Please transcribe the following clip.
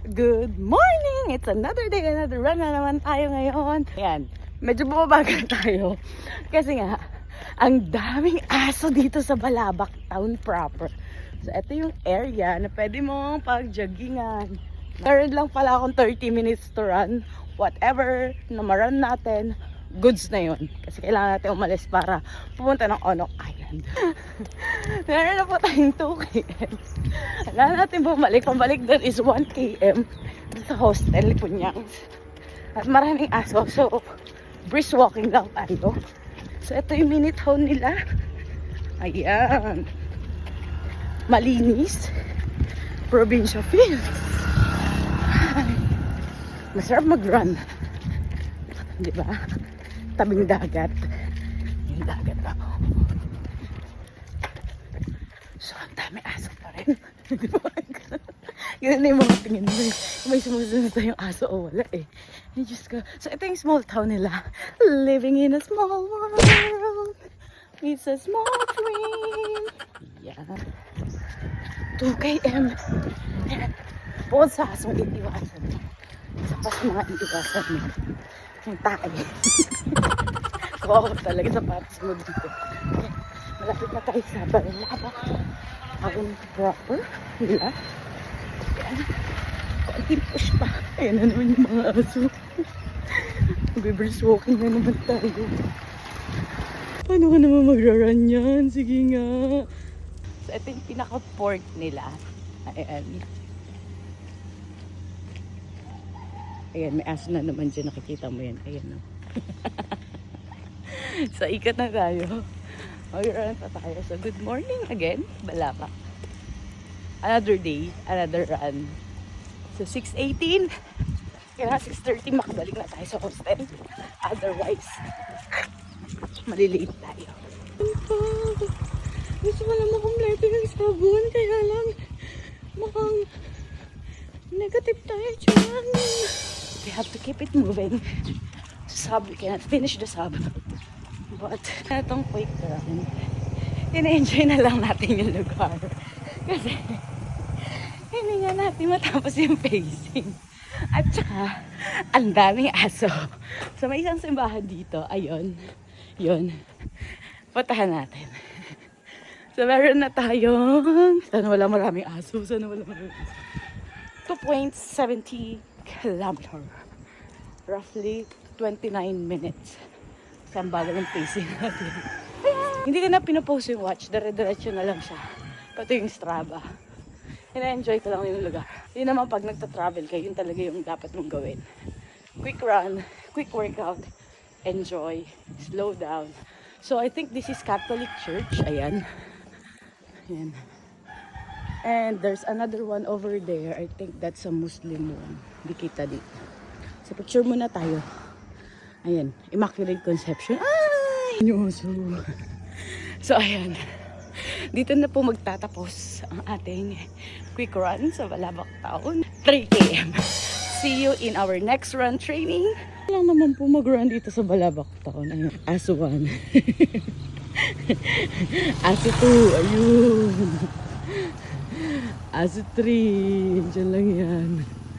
Good morning! It's another day, another run na naman tayo ngayon. Ayan, medyo bumabagal tayo. Kasi nga, ang daming aso dito sa Balabac Town proper. So, ito yung area na pwede mong pag-joggingan. Meron lang pala akong 30 minutes to run. Whatever na maran natin, goods na yun. Kasi kailangan natin umalis para pumunta ng Onok Island. Meron na po tayong 2 km. Kailangan natin bumalik. Pabalik doon is 1 km sa hostel, Punyangs. At maraming aso. So, brisk walking lang tayo. So, ito yung mini town nila. Ayan. Malinis. Provincia feels. Masarap mag-run. Diba? Tabing dagat. Yung dagat ako. So, ang dami aso pa rin. Diba? Ganun na yung mga tingin mo. May sumusunod tayong aso o wala eh. Diyos ko. So, ito yung small town nila. Living in a small world. It's a small dream. Yeah. 2 km. Bukod sa asong itiwasan mo. Isa pa sa mga itiwasan mo. Yung tae. Kuha ko talaga sa patas mo dito. Okay. Malapit na tayo sa Balabac. Ang proper nila. Ayan. Konting push pa. Ayan na naman yung mga aso. Mag-brisk walking na naman tayo. Paano ka naman magra-run yan? Sige nga. So, ito yung pinaka-port nila. Ayan. Ayan, may aso na naman dyan. Nakikita mo yan. Ayan, no? So, ikat na tayo. Mag-run pa tayo. So, good morning again, Balabac. Another day, another run. So, 6:18. Kaya 6:30 makabalik na tayo sa hostel. Otherwise, malilate tayo. Gusto ko lang makumpleto yung sabon. Kaya lang, mukhang negative tayo dyan. We have to keep it moving. Sub, we cannot finish the sub. But, itong quick run, ina-enjoy na lang natin yung lugar. Kasi, hindi nga natin matapos yung pacing. At saka, ang daming aso. So, may isang simbahan dito. Ayun. Yun. Puntahan natin. So, meron na tayong, sana wala maraming aso. Sana wala maraming aso. 2.70 kilometer. Roughly 29 minutes. Kasi ang bagal ng pacing natin. Hindi ko na pinapost yung watch. Dire-diretso na lang siya. Pati yung Strava. Ina-enjoy ko lang yung lugar. Yun naman pag nagta-travel kayo, yun talaga yung dapat mong gawin. Quick run, quick workout, enjoy, slow down. So I think this is Catholic Church. Ayan. Ayan. And there's another one over there. I think that's a Muslim one. Di kita dito. So picture muna tayo. Ayan. Immaculate Conception. Ay! Nyoso. So ayan. Dito na po magtatapos ang ating quick run sa Balabac Town. 3 km. See you in our next run training. Lang naman po mag-run dito sa Balabac Town. Ayun. Aso 1. Aso 2. Ayun. Aso 3. Diyan lang yan.